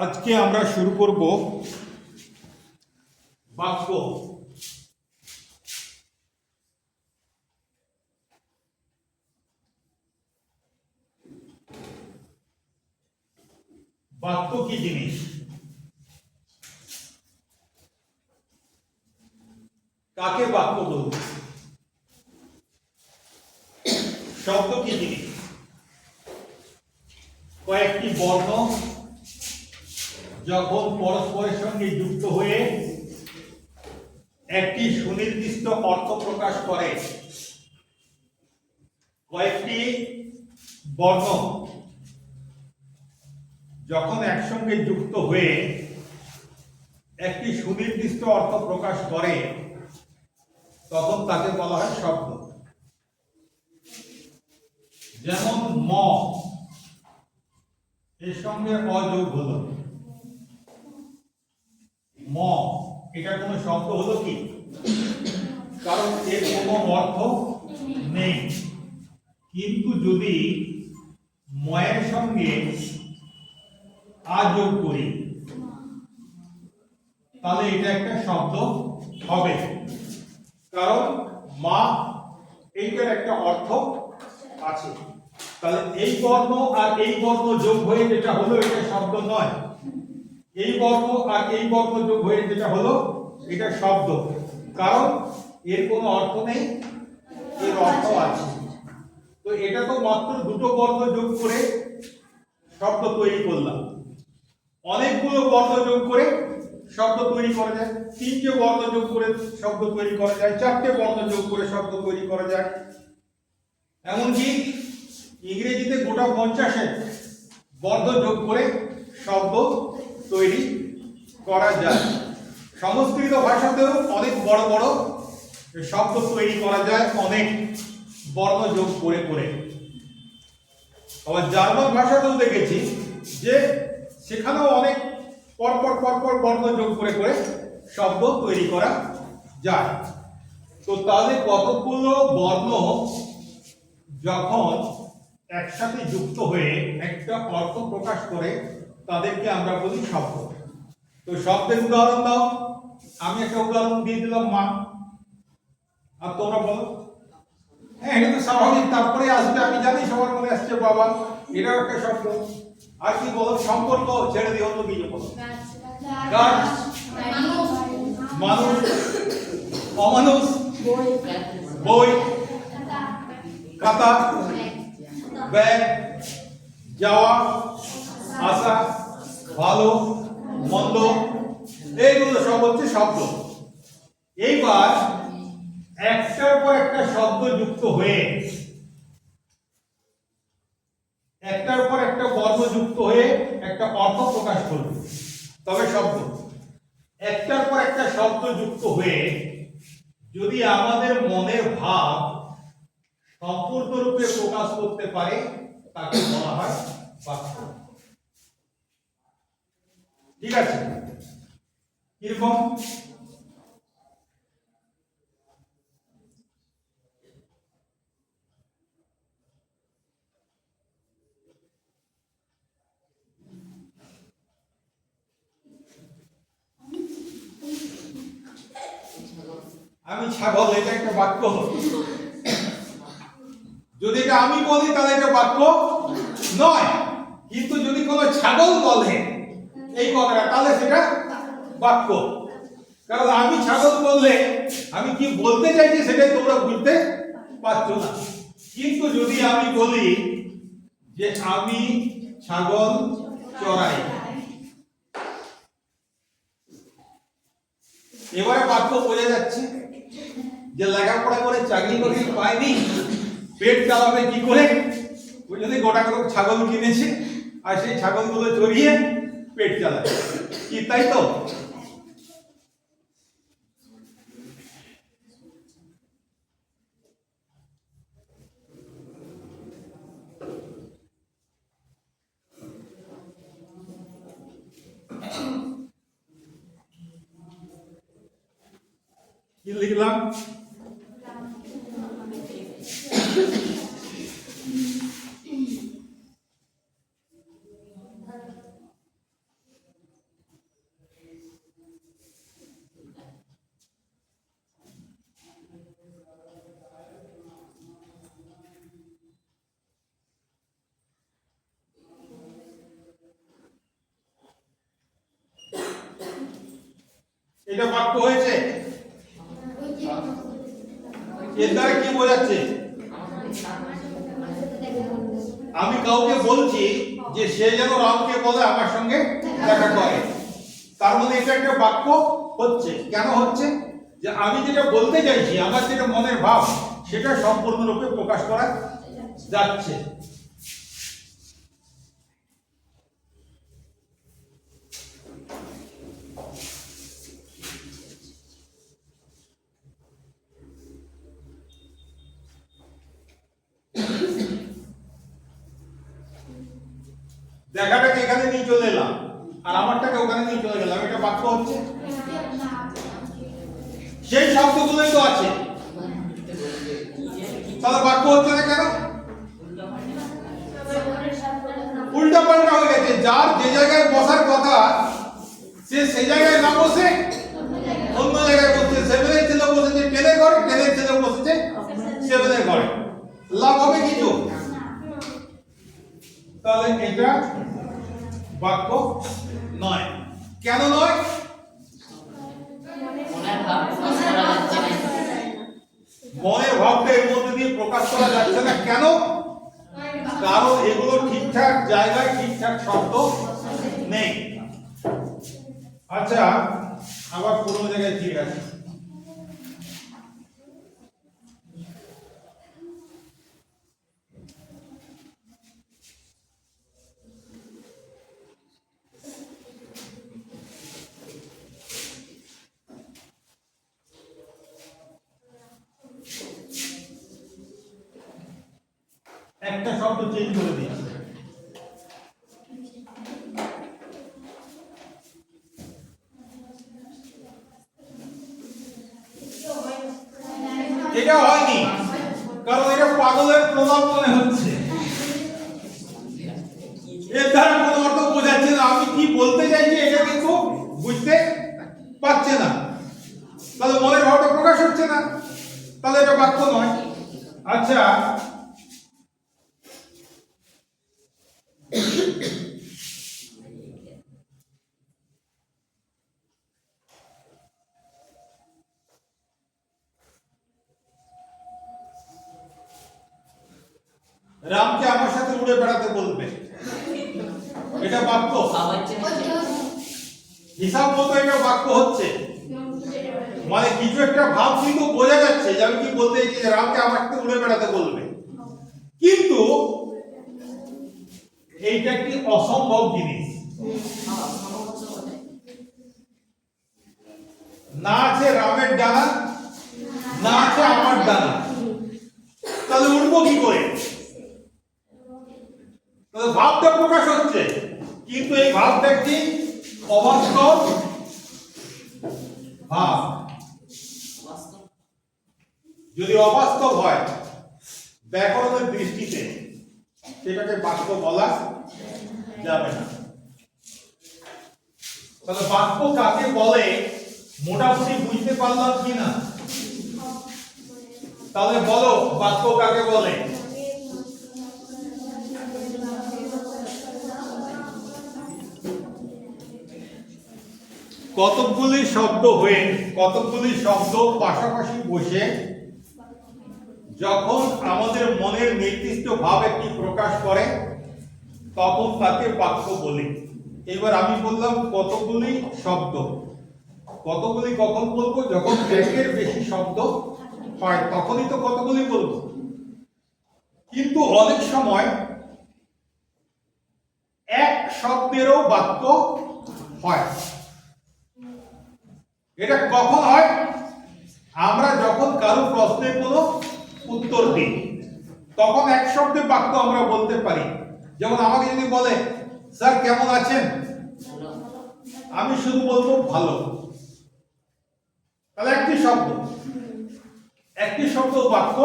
আজকে আমরা শুরু করব বাক্য। বাক্য কি জিনিস, কাকে বাক্য বলবো, শব্দ কি জিনিস, কয়েকটি বর্ণ যখন পরস্পরের সঙ্গে যুক্ত হয়ে একটি সুনির্দিষ্ট অর্থ প্রকাশ করে, কয়েকটি বর্ণ যখন একসঙ্গে যুক্ত হয়ে একটি সুনির্দিষ্ট অর্থ প্রকাশ করে তখন তাকে বলা হয় শব্দ। যেমন ম এর সঙ্গে অযোগ হলো, ম এটা কোনো শব্দ হলো কি? কারণ এর কোনো অর্থ নেই। কিন্তু যদি ময়ের সঙ্গে আ যোগ করি তাহলে এটা একটা শব্দ হবে, কারণ মা এইটার একটা অর্থ আছে। তাহলে এই বর্ণ আর এই বর্ণ যোগ হয়ে যেটা হলো এটা শব্দ নয়, এই বর্ণ আর এই বর্ণ যোগ হয়ে যেটা হলো এটা শব্দ, কারণ এর কোনো অর্থ নেই, এর অর্থ আছে। তো এটা তো মাত্র দুটো বর্ণ যোগ করে শব্দ তৈরি করলাম। অনেকগুলো বর্ণ যোগ করে শব্দ তৈরি করা যায়, তিনটে বর্ণ যোগ করে শব্দ তৈরি করা যায়, চারটে বর্ণ যোগ করে শব্দ তৈরি করা যায়। এমনকি ইংরেজিতে গোটা 50 বর্ণ যোগ করে শব্দ তৈরি করা যায়। সংস্কৃত ভাষাতেও অনেক বড় বড় শব্দ তৈরি করা যায় অনেক বর্ণ যোগ করে করে। আবার জার্মান ভাষাতেও দেখেছি যে সেখানেও অনেক পরপর পরপর বর্ণ যোগ করে করে শব্দ তৈরি করা যায়। তো তাহলে কতগুলো বর্ণ যখন একসাথে যুক্ত হয়ে একটা অর্থ প্রকাশ করে তাদেরকে আমরা বলি শব্দ। তো শব্দের উদাহরণ দাও। আমি একটা উদাহরণ দিয়ে দিলাম মা, আর তোমরা বলো। হ্যাঁ, এটা তো স্বাভাবিক, তারপরে আসবে আমি জানি সবার মনে আসছে বাবা, এটাও একটা শব্দ। আর কি বলো? সম্পর্ক ছেড়ে দিও, অন্য কিছু বলো। গাছ, মানুষ, অমানুষ, বই, খাতা, ব্যাগ, যাওয়া আসা, ভালো মন্দ, এইগুলো সব হচ্ছে শব্দ। এইবার একটার পর একটা শব্দ যুক্ত হয়ে, একটার পর একটা বর্ণ যুক্ত হয়ে একটা অর্থ প্রকাশ করবে তবে শব্দ। একটার পর একটা শব্দ যুক্ত হয়ে যদি আমাদের মনের ভাব সম্পূর্ণ রূপে প্রকাশ করতে পারে তাকে বলা হয় বাক্য। ঠিক আছে? কিরকম? আমি ছাগল, এটা একটা বাক্য। যদি এটা আমি বলি তাহলে এটা বাক্য নয়, কিন্তু যদি কোনো ছাগল বলে এই কথাটা তাহলে সেটা বাক্য। কারণ আমি ছাগল বললে আমি কি বলতে চাইছি সেটাই তোমরা বুঝতে পারছো না। কিন্তু যদি আমি বলি যে আমি ছাগল চড়াই, এবারে বাক্য বোঝা যাচ্ছে যে লেখাপড়া করে চাকরি করে পায়নি, পেট চালাবে কি করে? ওই জন্য গোটা গোটা ছাগল কিনেছে আর সেই ছাগলগুলো চড়িয়ে পেট চালাবে, কি তাই তো? কি লিখলাম? এটা বাক্য হয়েছে। এর দ্বারা কি বোঝাচ্ছে? আমি কাউকে বলছি যে সে যেন রামকে বলে আমার সঙ্গে দেখা করে, তার মানে এটা একটা বাক্য হচ্ছে। কেন হচ্ছে? যে আমি যেটা বলতে চাইছি, আমার যেটা মনের ভাব, সেটা সম্পূর্ণরূপে প্রকাশ করা যাচ্ছে। দেখাটাকে এখানে নিয়ে চলে এলাম আর আমারটাকে ওখানে নিয়ে চলে গেলাম, এটা বাক্য হচ্ছে। সেই শব্দগুলোই তো আছে, তাহলে বাক্য হচ্ছে না কেন? উল্টা পাল্টা হয়ে গেছে। যার যে জায়গায় বসার কথা সে সেই জায়গায় না বসে অন্য জায়গায় বসছে। সেভেনের ছেলে বসেছে টেনের ঘরে, টেনের ছেলে বসেছে সেভেনের ঘরে। লাভ হবে কিছু? তাহলে এটা বাক্য নয়। কেন নয়? মনের ভাবটা এর মধ্যে দিয়ে প্রকাশ করা যাচ্ছে না। কেন? কারণ এগুলো ঠিকঠাক জায়গায় ঠিকঠাক শব্দ নেই। আচ্ছা, আবার পুরোনো জায়গায় ফিরে আসি। একটা শব্দ চেঞ্জ করে দিচ্ছি। এটা হয়নি, কারণ এটা পাগলের প্রলাপ মনে হচ্ছে। এর দ্বারা কোনো অর্থ বোঝাচ্ছে না। আমি কি বলতে চাইছি এটা কিন্তু বুঝতে পারছে না, তাহলে মনের ভাবটা প্রকাশ হচ্ছে না, তাহলে এটা বাক্য নয়। আচ্ছা, রামকে আমার সাথে উড়ে বেড়াতে বলবে, এটা বাক্য। হিসাব মতো এটা বাক্য হচ্ছে। মানে কিছু একটা ভাব কিন্তু বোঝা যাচ্ছে যে আমি কি বলতে চাইছি, যে রামকে আমার সাথে উড়ে বেড়াতে বলবে। কিন্তু এইটা একটি অসম্ভব জিনিস। না আছে রামের ডানা, না আছে আমার ডানা, তাহলে উঠবো কি করে? তাহলে ভাবটা প্রকাশ হচ্ছে, কিন্তু এই ভাবটা কি অবাস্তব ভাব। যদি অবাস্তব হয় ব্যাকরণের দৃষ্টিতে, সেটাকে বাক্য বলা যাবে না। তাহলে বাক্য কাকে বলে মোটামুটি বুঝতে পারলাম কিনা? তাহলে বলো, বাক্য কাকে বলে? কতকগুলি শব্দ হয়ে, কতকগুলি শব্দ পাশাপাশি বসে যখন আমাদের মনের নির্দিষ্ট ভাব একটি প্রকাশ করে, তখন তাকে বাক্য বলি। এবার আমি বললাম কতগুলি শব্দ। কতগুলি কখন বলবো? যখন একের বেশি শব্দ হয়, তখনই তো কতগুলি বলবো। কিন্তু অনেক সময় এক শব্দেরও বাক্য হয়। এটা কখন হয়? আমরা যখন কারো প্রশ্নের কোনো উত্তর দিই, তখন এক শব্দে বাক্য আমরা বলতে পারি। যেমন আমাকে যদি বলে, স্যার কেমন আছেন, আমি শুধু বলবো ভালো। তাহলে একটি শব্দ, একটি শব্দ বাক্য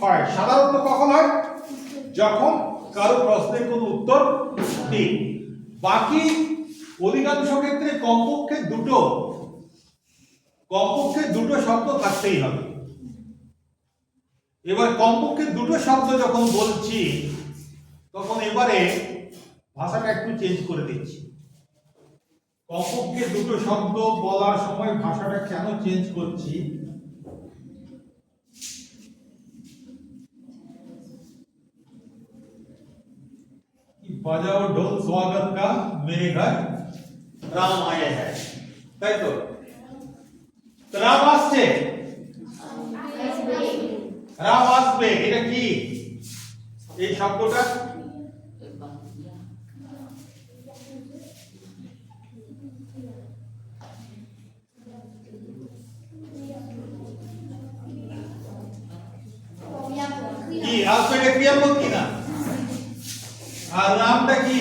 হয়। সাধারণত কখন হয়? যখন কারো প্রশ্নের কোনো উত্তর দিই। বাকি অধিকাংশ ক্ষেত্রে কমপক্ষে দুটো শব্দ থাকতেই হবে। এবার কমপক্ষে দুটো শব্দ যখন বলছি, তখন এবারে ভাষাটা একটু চেঞ্জ করে দিচ্ছি। কমপক্ষে দুটো শব্দ বলার সময় ভাষাটা কেন চেঞ্জ করছি, बजाओ ढोल स्वागत का मेरे घर राम आए हैं, তাই তো? রাম আসছে, রাম আসবে, এটা কি এই শব্দটা? কি আসবে? এটা ক্রিয়াপদ কিনা? আর নামটা কি?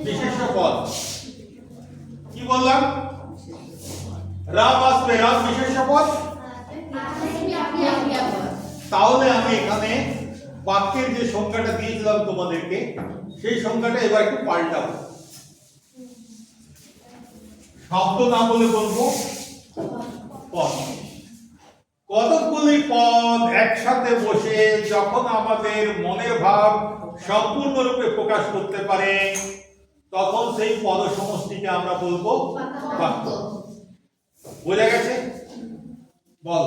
বিশেষ্য পদ। কি বললাম? রাম আসবে, রাম বিশেষ্য পদ। তাহলে আমি এখানে বাক্যের যে সংজ্ঞাটা দিয়েছিলাম তোমাদেরকে, সেই সংজ্ঞাটা এবার একটু পাল্টাবো। শব্দ না বলে বলবো পদ। কতগুলি পদ একসাথে বসে যখন আমাদের মনের ভাব সম্পূর্ণরূপে প্রকাশ করতে পারে, তখন সেই পদ সমষ্টিকে আমরা বলবো বাক্য। বোঝা গেছে? বল।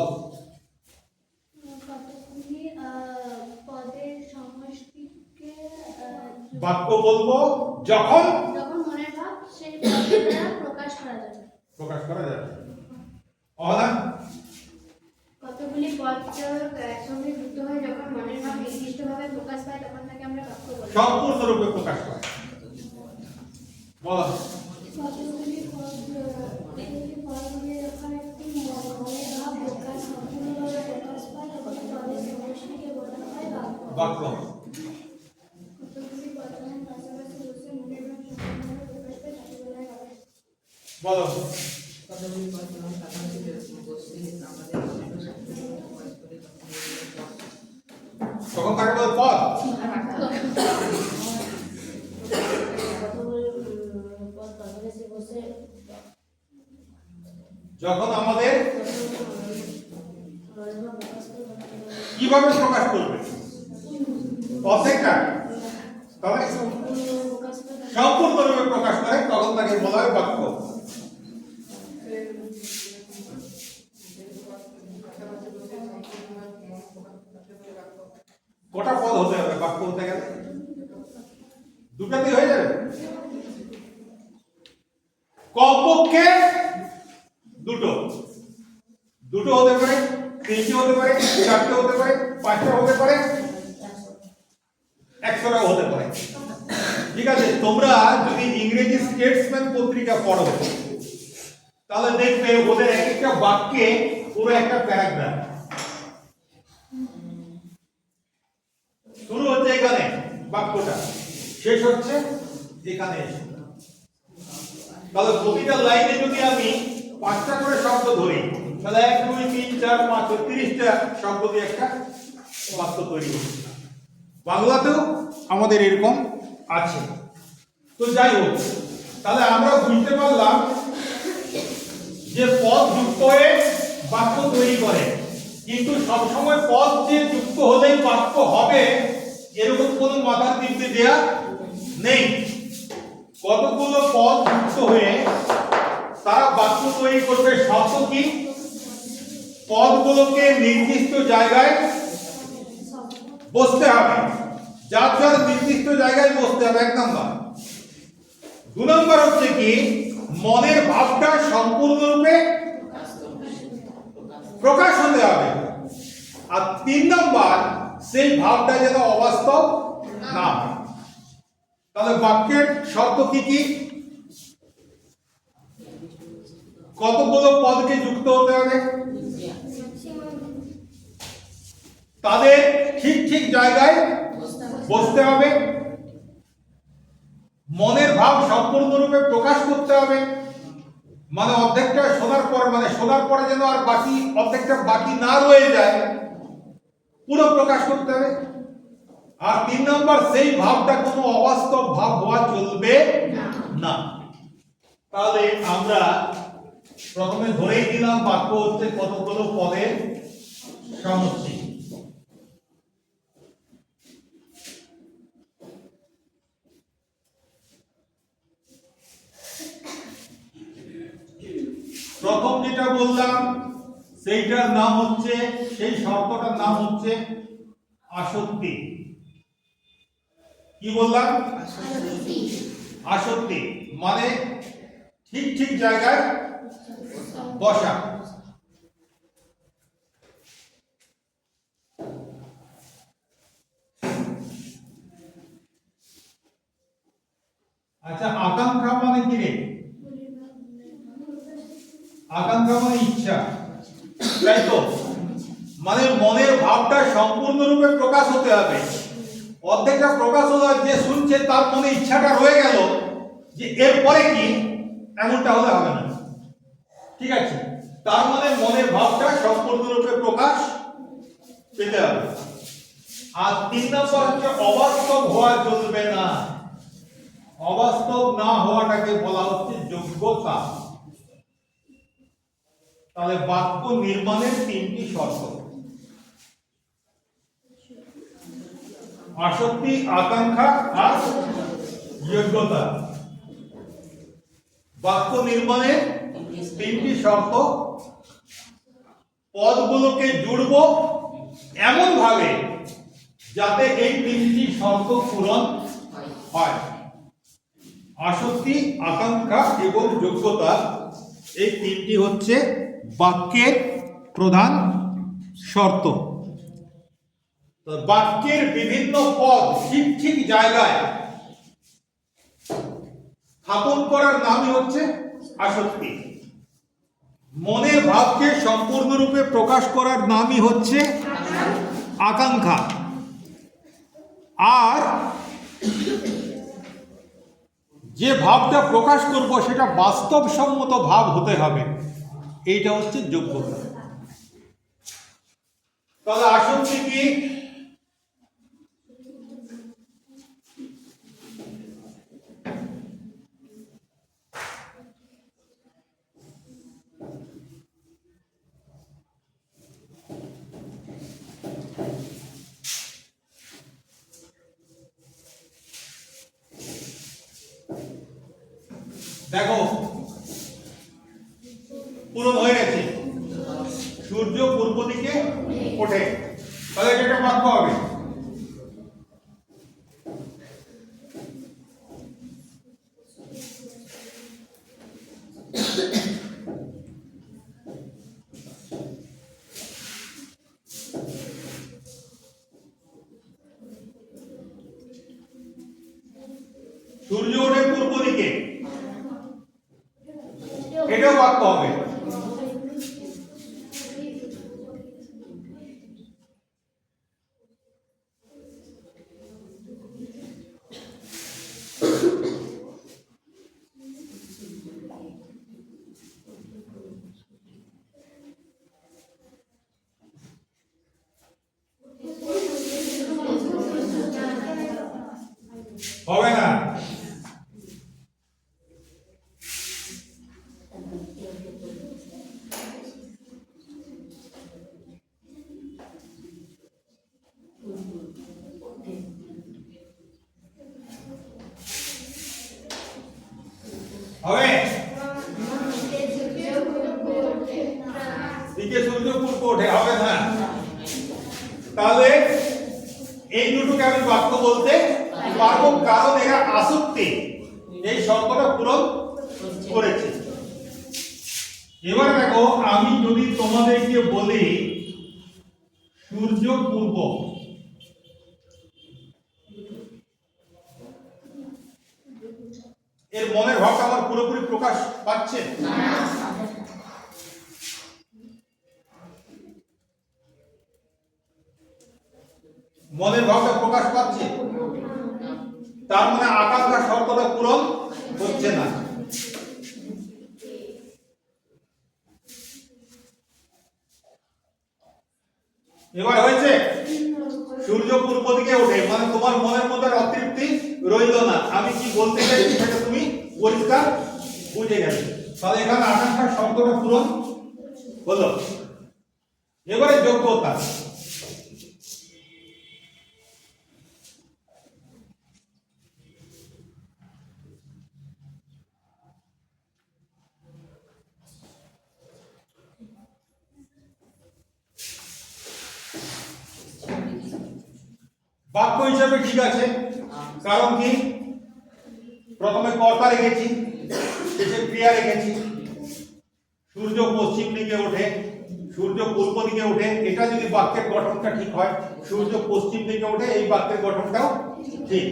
পদের সমষ্টিকে বাক্য বলবো যখন মনের ভাব সেই পদের দ্বারা প্রকাশ করা যাবে। কতগুলি পদ একসঙ্গে যুক্ত হয়ে যখন মনের ভাব নির্দিষ্টভাবে প্রকাশ পায়, তখন তাকে আমরা বাক্য বলি। সম্পূর্ণরূপে প্রকাশ পায়। বল। কতগুলি পদ যখন একটি মনের ভাব সম্পূর্ণভাবে প্রকাশ পায়, তখন পদের সমষ্টিকে বলা হয় বাক্য। কতগুলি পদ যখন পাশাপাশি বসে মনের ভাব সম্পূর্ণভাবে প্রকাশ পায়, তাকে বলা হয় বাক্য। বলো। কতগুলি পদ যখন পাশাপাশি বসে আমাদের তখন তাকে বলে পদ। যখন আমাদের কিভাবে প্রকাশ করবে? অসেকা তবে সম্পূর্ণরূপে প্রকাশ করে, তখন তাকে বলা হয় বাক্য। কটা পদ হতে হবে বাক্য হতে গেলে? দুটাতেই হয়ে যাবে? কমপক্ষে দুটো। দুটো হতে পারে, তিনটে হতে পারে, চারটে হতে পারে, পাঁচটা হতে পারে, 100টাও হতে পারে। ঠিক আছে? তোমরা যদি ইংরেজি স্টেটসম্যান পত্রিকা পড়ো, তাহলে দেখবে ওদের এক একটা বাক্যে পুরো একটা প্যারাগ্রাফ। শুরু হচ্ছে এখানে বাক্যটা, শেষ হচ্ছে এখানে এসে। তাহলে প্রতিটা লাইনে যদি আমি 5টা করে শব্দ ধরি, তাহলে 1 2 3 4 5 30টা শব্দ দিয়ে একটা বাক্য তৈরি হচ্ছে। বাংলাতেও আমাদের এরকম আছে। তো যাই হোক, তাহলে আমরা বুঝতে পারলাম যে পদ যুক্ত হয়ে বাক্য তৈরি করে, কিন্তু সবসময় পদ যে যুক্ত হলেই বাক্য হবে এরকম কোনো মাথার দিব্যি দেয়া নেই। কতগুলো পদ যুক্ত হয়ে তারা বাক্য তৈরি করবে। শর্ত কি? পদগুলোকে নির্দিষ্ট জায়গায় বসতে হবে, যার যার নির্দিষ্ট জায়গায় বসতে হবে, 1 নাম্বার। 2 নাম্বার হচ্ছে কি, মনের ভাবটা সম্পূর্ণরূপে প্রকাশ হতে হবে। আর 3 নাম্বার, সেই ভাবটা যেন অবাস্তব না হয়। তাহলে বাক্যের শর্ত কি কি? কতগুলো পদকে যুক্ত হতে হবে, তাদের ঠিক ঠিক জায়গায় বসতে হবে, মনের ভাব সম্পূর্ণরূপে প্রকাশ করতে হবে, মানে অর্ধেকটা শোনার পর, মানে শোনার পরে যেন আর বাকি অর্ধেকটা বাকি না রয়ে যায়, পুরো প্রকাশ করতে হবে। আর 3 নম্বর, সেই ভাবটা কোনো অবাস্তব ভাব হওয়া চলবে না। তাহলে আমরা প্রথমে ধরেই দিলাম বাক্য হচ্ছে কতগুলো পদের সমষ্টি। প্রথম যেটা বললাম সেইটার নাম হচ্ছে, সেই শর্তটার নাম হচ্ছে আসক্তি। কি বললাম? আসক্তি মানে ঠিক ঠিক জায়গায় বসা। আচ্ছা, আকাঙ্ক্ষা মানে কি রে? আকাঙ্ক্ষা মানে ইচ্ছা, তাই তো? মানে মনের ভাবটা সম্পূর্ণরূপে প্রকাশ হতে হবে। অর্ধেকটা প্রকাশ হলো, যে শুনছে তার মনে ইচ্ছাটা রয়ে গেল যে এরপরে কি, এমনটা হলে হবে না। ঠিক আছে, তার মানে মনের ভাবটা সম্পূর্ণরূপে প্রকাশ পেতে হবে। আর 3 নম্বর হচ্ছে অবাস্তব হওয়া চলবে না। অবাস্তব না হওয়াটাকে বলা হচ্ছে যোগ্যতা। তাহলে বাক্য নির্মাণের 3টি শর্ত: আসক্তি, আকাঙ্ক্ষা আর যোগ্যতা। বাক্য নির্মাণের 3টি শর্ত: পদগুলোকে জুড়ব এমন ভাবে যাতে এই 3টি শর্ত পূরণ হয়। আসক্তি, আকাঙ্ক্ষা এবং যোগ্যতা, এই 3টি হচ্ছে বাক্যের প্রধান শর্ত। তো বাক্যের বিভিন্ন পদ ঠিক ঠিক জায়গায় স্থাপন করার নামই হচ্ছে আসক্তি। মনের ভাবকে সম্পূর্ণরূপে প্রকাশ করার নামই হচ্ছে আকাঙ্ক্ষা। আর যে ভাবটা প্রকাশ করব সেটা বাস্তবসম্মত ভাব হতে হবে, এইটা হচ্ছে যোগ্যতা। তাহলে আসক্তি কি? দেখো, পূরণ হয়ে গেছে। সূর্য পূর্ব দিকে ওঠে, তাহলে এটা একটা বাক্য হবে। সূর্য ওঠে পূর্ব দিকে, এটাও বাক্য হবে। হবে না। হবে দিকে সূর্য পূর্ব ওঠে, হবে না। তাহলে এই দুটোকে আমি বাক্য বলতে পারবো, কারণ এরা আসক্তি এই শর্তটা পূরণ করেছে। এবার দেখো, আমি যদি তোমাদেরকে বলি সূর্য পূর্ব, এর মনের ভাবটা আমার পুরোপুরি প্রকাশ পাচ্ছে? মনের ভাবটা প্রকাশ পাচ্ছে, তার মানে আকাঙ্ক্ষা শর্তটা পূরণ হচ্ছে না। এবার হয়েছে, সূর্য পূর্ব দিকে ওঠে, মানে তোমার মনের মধ্যে অতৃপ্তি রইল না। আমি কি বলতে চাইছি সেটা তুমি পরিষ্কার বুঝে গেলে। তাহলে এখানে আকাঙ্ক্ষার শর্তটা পূরণ হলো। এবারে যোগ্যতা। বাক্য হিসাবে ঠিক আছে, কারণ কি প্রথমে কর্তা রেখেছি, শেষে ক্রিয়া রেখেছি। সূর্য পশ্চিম দিকে ওঠে, সূর্য পূর্ব দিকে ওঠে, এটা যদি বাক্যের গঠনটা ঠিক হয়, সূর্য পশ্চিম দিকে ওঠে, এই বাক্যের গঠনটাও ঠিক।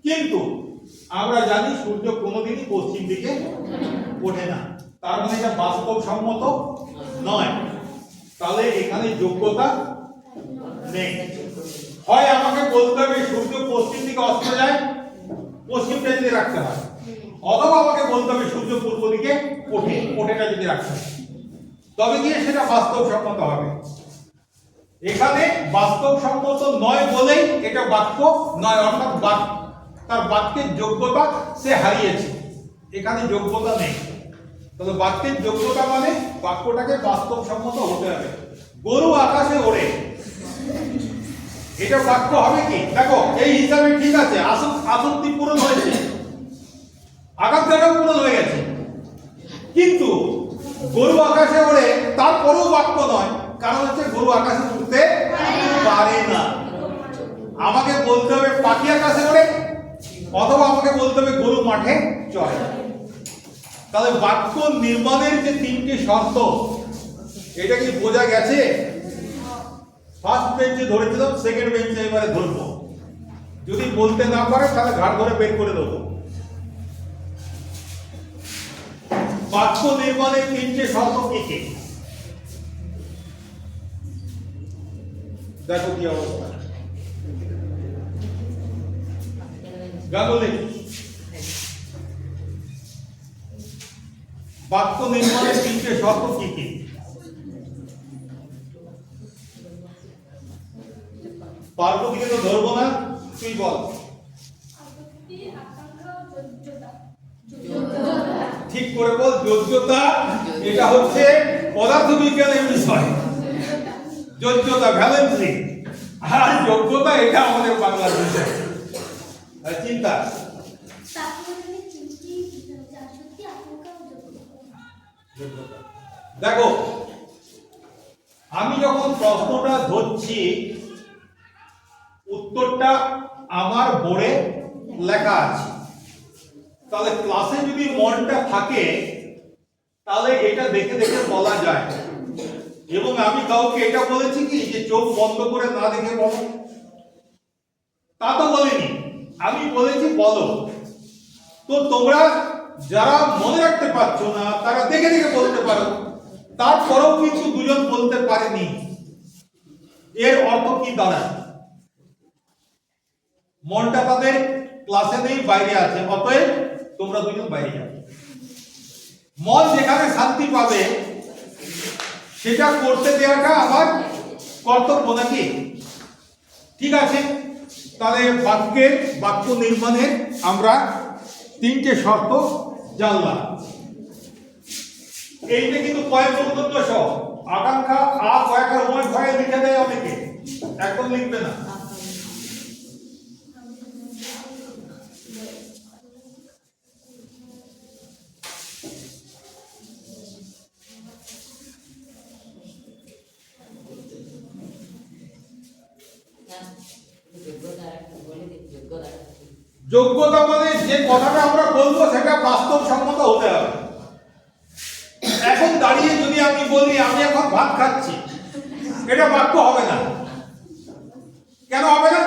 কিন্তু আমরা জানি সূর্য কোনোদিনই পশ্চিম দিকে ওঠে না, তার মানে এটা বাস্তবসম্মত নয়। তাহলে এখানে যোগ্যতা নেই। হয় আমাকে বলতে হবে সূর্য পশ্চিম দিকে অস্ত যায়, পশ্চিমটা যদি রাখতে হয়, অথবা আমাকে বলতে হবে সূর্য পূর্ব দিকে ওঠে, ওঠেটা যদি রাখতে হয়, তবে গিয়ে সেটা বাস্তবসম্মত হবে। এখানে বাস্তবসম্মত নয় বলেই এটা বাক্য নয়, অর্থাৎ তার বাক্যের যোগ্যতা সে হারিয়েছে, এখানে যোগ্যতা নেই। তবে বাক্যের যোগ্যতা মানে বাক্যটাকে বাস্তবসম্মত হতে হবে। গরু আকাশে ওড়ে, এটা বাক্য হবে কি? দেখো এই হিসাবে ঠিক আছে, আসক্তি পূরণ হয়েছে, আকাঙ্ক্ষাটাও পূরণ হয়ে গেছে, কিন্তু গরু আকাশে ওড়ে তারপরেও বাক্য নয়, কারণ হচ্ছে গরু আকাশে উঠতে পারে না। আমাকে বলতে হবে পাখি আকাশে ওড়ে, অথবা আমাকে বলতে হবে গরু মাঠে চড়ে। তাহলে বাক্য নির্মাণের যে তিনটি শর্ত, এটা কি বোঝা গেছে? ফার্স্ট বেঞ্চে ধরেছিলাম, সেকেন্ড বেঞ্চে এবারে ধরবো। যদি বলতে না পারে তাহলে ঘাড় ধরে বের করে দেবো। বাক্য নির্মাণের তিনটে শর্ত কি কি? দেখো কি অবস্থা। গাঙ্গুলি, বাক্য নির্মাণের তিনটে শর্ত কি কি? পার্বতীকে তো ধরবো না, তুই বল। ঠিক করে বল। যোগ্যতা, এটা হচ্ছে পদার্থবিজ্ঞানের বিষয়। যোগ্যতা ভ্যালেন্সি, আর যোগ্যতা এটা আমাদের বাংলার বিষয়। চিন্তা দেখো, আমি যখন প্রশ্নটা ধরছি, উত্তরটা আমার বোর্ডে লেখা আছে, তাহলে ক্লাসে যদি মনটা থাকে তাহলে এটা দেখে দেখে বলা যায়। এবং আমি কাউকে এটা বলেছি কি যে চোখ বন্ধ করে না দেখে বলো, তা তো বলিনি, আমি বলেছি বলো। তো তোমরা যারা মনে রাখতে পারছো না তারা দেখে দেখে বলতে পারো, তারপরেও কিন্তু দুজন বলতে পারেনি, এর অর্থ কি দাঁড়ায়? মনটা তাদের ক্লাসে নেই, বাইরে আছে, অতএব তোমরা দুজন বাইরে যাও। মন যেখানে শান্তি পাবে সেটা করতে দেওয়াটা আমার কর্তব্য নাকি? ঠিক আছে, তাহলে বাক্য নির্মাণের আমরা তিনটে শর্ত জানলাম। এইটা কিন্তু কয়েক বন্ধুত্ব সহ আকাঙ্ক্ষা কয়েক আর ওই ভয়ে লিখে দেয় অনেকে, একদম লিখবে না। যোগ্যতা মানে যে কথাটা আমরা বলবো সেটা বাস্তবসম্মত হতে হবে। এখন দাঁড়িয়ে যদি আমি বলি আমি এখন ভাত খাচ্ছি, এটা বাক্য হবে না। কেন হবে না?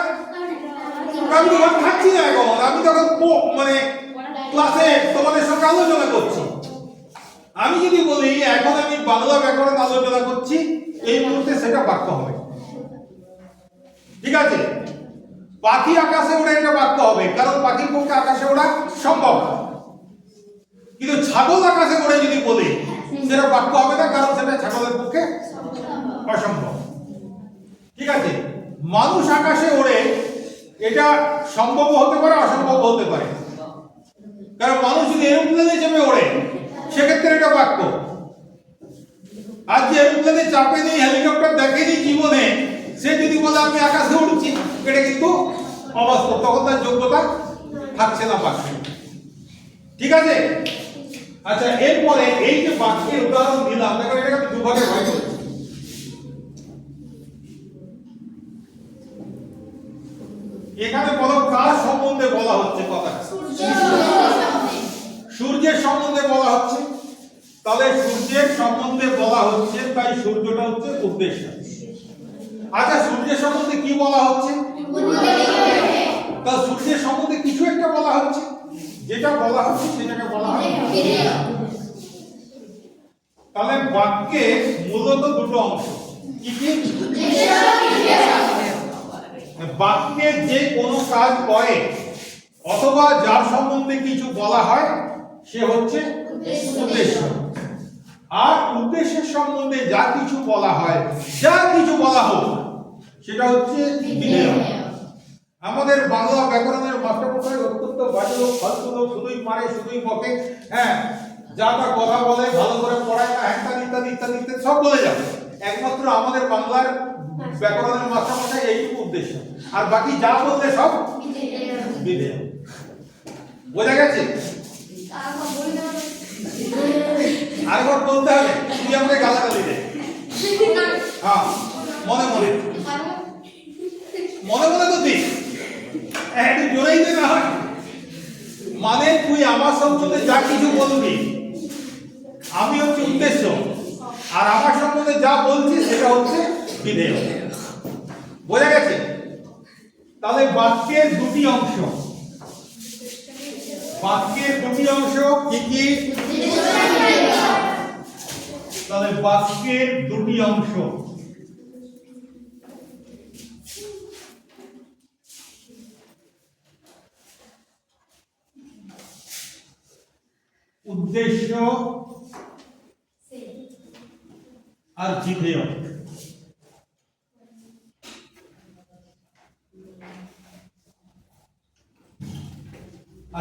আমি তো ভাত খাচ্ছি না, এখন আমি তখন মানে ক্লাসে তোমাদের সঙ্গে আলোচনা করছি। আমি যদি বলি এখন আমি বাংলা ব্যাকরণ আলোচনা করছি, এই মুহূর্তে সেটা বাক্য হবে। ঠিক আছে, পাখি আকাশে ওড়ে, এটা বাক্য হবে, কারণ পাখির পক্ষে আকাশে ওড়া সম্ভব। কিন্তু ছাগল আকাশে ওড়ে যদি বলি সেটা বাক্য হবে না, কারণ সেটা ছাগলের পক্ষে অসম্ভব। ঠিক আছে, মানুষ আকাশে ওড়ে, এটা সম্ভব হতে পারে, অসম্ভব হতে পারে। কারণ মানুষ যদি এরোপ্লেনে চেপে ওড়ে সেক্ষেত্রে এটা বাক্য। আর যে এরোপ্লেনে চাপে নেই, হেলিকপ্টার দেখেনি জীবনে, সে যদি বলে আমি আকাশে উড়ছি, এটা কিন্তু অবাস্তব, তখন তার যোগ্যতা থাকছে না বাক্যে। ঠিক আছে? আচ্ছা, এরপরে এই যে বাক্যের উদাহরণ দিলাম, দেখো এটাকে আমি দুভাগে ভাগ করেছি। এখানে বলো কার সম্বন্ধে বলা হচ্ছে কথা? সূর্যের সম্বন্ধে বলা হচ্ছে। তাহলে সূর্যের সম্বন্ধে বলা হচ্ছে, তাই সূর্যটা হচ্ছে উদ্দেশ্য। আচ্ছা, সূর্যের সম্বন্ধে কি বলা হচ্ছে? তা সূর্যের সম্বন্ধে কিছু একটা বলা হচ্ছে, যেটা বলা হচ্ছে সেটাকে বলা হয়। তাহলে বাক্যে মূলত দুটো অংশ, কি কি? বাক্যে যে কোনো কাজ করে অথবা যার সম্বন্ধে কিছু বলা হয় সে হচ্ছে উদ্দেশ্য। আর উদ্দেশ্যের সম্বন্ধে যা কিছু বলা হয়, যা কিছু বলা হোক, সেটা হচ্ছে বিধেয়। আমাদের বাংলা ব্যাকরণের মাস্টারমশাই অত্যন্ত বাজে লোক, ফালতু লোক, শুধুই মারে, শুধুই বকে, হ্যাঁ, যা তা কথা বলে, ভালো করে পড়ায় না, ইত্যাদি ইত্যাদি ইত্যাদি ইত্যাদি সব বলে যাবে। একমাত্র আমাদের বাংলার ব্যাকরণের মাস্টারমশাই এইটুকু উদ্দেশ্য, আর বাকি যা বলতে সব বিধেয়। বোঝা গেছে? আরেকবার বলতে হবে, তুই আমাকে গালাগালি দে, হ্যাঁ, মনে মনে মনে মনে তো দিস, একটু জোরেই দে না হয়। মানে তুই আমার সম্বন্ধে যা কিছু বলবি, আমি হচ্ছে উদ্দেশ্য, আর আমার সম্বন্ধে যা বলছি সেটা হচ্ছে বিধেয়। বোঝা গেছে? তাহলে বাক্যের দুটি অংশ, বাক্যের দুটি অংশ কি কি? তাহলে বাক্যের দুটি অংশ, উদ্দেশ্য আর বিধেয়।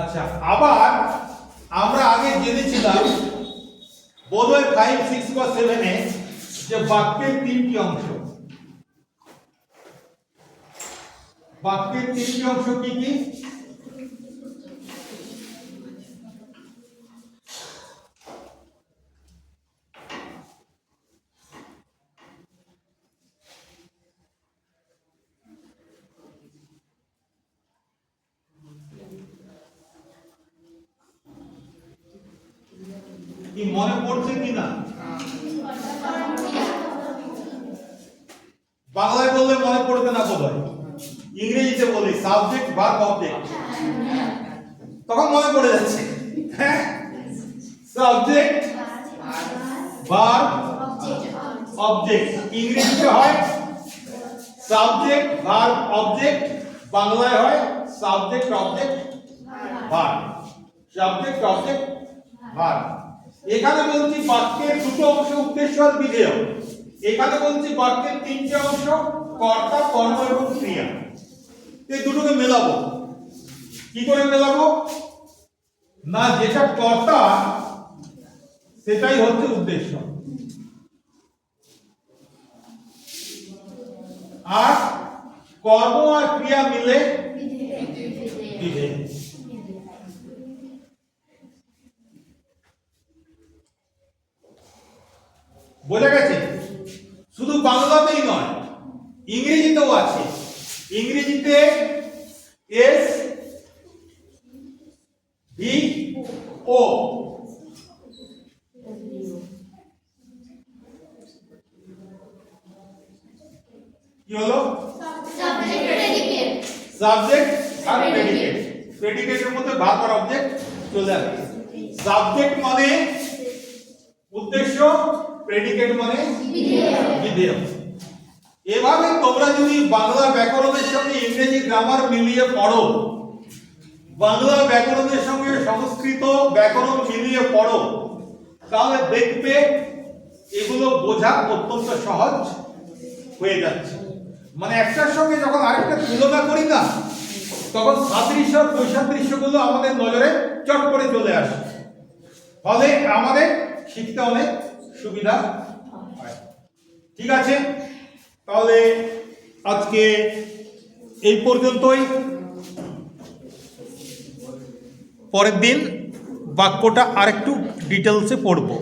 আচ্ছা, আবার আমরা আগে জেনেছিলাম বোধহয় 5, 6 বা 7 এ যে বাক্যের তিনটি অংশ, বাক্যের তিনটি অংশ কি কি? কি মনে পড়ছে কিনা? বাংলায় বললে মনে পড়বে না বোধহয়, ইংরেজিতে বলি সাবজেক্ট ভার্ব অবজেক্ট, তখন মনে পড়ে যাচ্ছে। হ্যাঁ, সাবজেক্ট ভার্ব অবজেক্ট, ইংরেজিতে হয় সাবজেক্ট ভার্ব অবজেক্ট, বাংলায় হয় subject object verb, subject object verb. এখানে বলছি বাক্যের দুটো অংশ, উদ্দেশ্য আর বিধেয়। এখানে বলছি বাক্যের তিনটে অংশ, কর্তা, কর্ম এবং ক্রিয়া। এই দুটোকে মেলাবো। কি করে মেলাবো? না, যেটা কর্তা সেটাই হচ্ছে উদ্দেশ্য, আর কর্ম আর ক্রিয়া মিলে বিধেয়। বোঝা গেছে? শুধু বাংলাতেই নয়, ইংরেজিতেও আছে। ইংরেজিতে এস ভি ও, কি হলো? সাবজেক্ট আর প্রেডিকেট। প্রেডিকেটের মধ্যে ভার্ব আর অবজেক্ট চলে আসে। সাবজেক্ট মানে উদ্দেশ্য, প্রেডিকেট মানে বিধেয়। এভাবে তোমরা যদি বাংলা ব্যাকরণের সঙ্গে ইংরেজি গ্রামার মিলিয়ে পড়ো, বাংলা ব্যাকরণের সঙ্গে সংস্কৃত ব্যাকরণ মিলিয়ে পড়ো, তাহলে দেখবে এগুলো বোঝা অত্যন্ত সহজ হয়ে যাচ্ছে। মানে একটার সঙ্গে যখন আরেকটা তুলনা করি না, তখন সাদৃশ্য বৈসাদৃশ্যগুলো আমাদের নজরে চট করে চলে আসে, ফলে আমাদের শিখতে অনেক সুবিধা হয়। ঠিক আছে, তাহলে আজকে এই পর্যন্তই। পরের দিন বাক্যটা আরেকটু ডিটেলসে পড়বো।